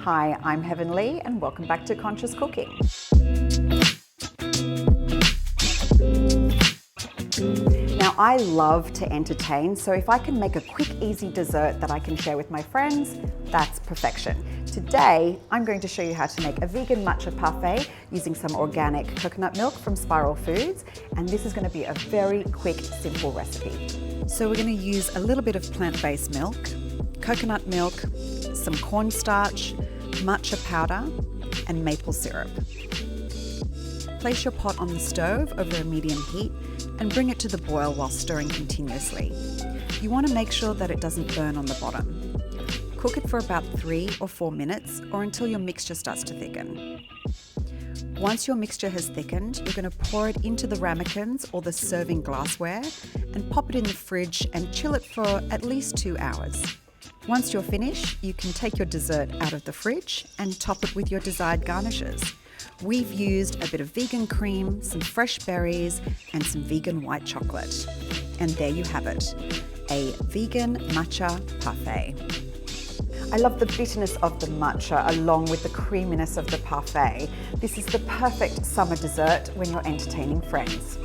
Hi, I'm Leigh and welcome back to Conscious Cooking. Now, I love to entertain, so if I can make a quick, easy dessert that I can share with my friends, that's perfection. Today, I'm going to show you how to make a vegan matcha parfait using some organic coconut milk from Spiral Foods, and this is going to be a very quick, simple recipe. So we're going to use a little bit of plant-based milk, coconut milk, some cornstarch, matcha powder, and maple syrup. Place your pot on the stove over a medium heat and bring it to the boil while stirring continuously. You want to make sure that it doesn't burn on the bottom. Cook it for about 3 or 4 minutes or until your mixture starts to thicken. Once your mixture has thickened, you're going to pour it into the ramekins or the serving glassware and pop it in the fridge and chill it for at least 2 hours. Once you're finished, you can take your dessert out of the fridge and top it with your desired garnishes. We've used a bit of vegan cream, some fresh berries, and some vegan white chocolate. And there you have it, a vegan matcha parfait. I love the bitterness of the matcha along with the creaminess of the parfait. This is the perfect summer dessert when you're entertaining friends.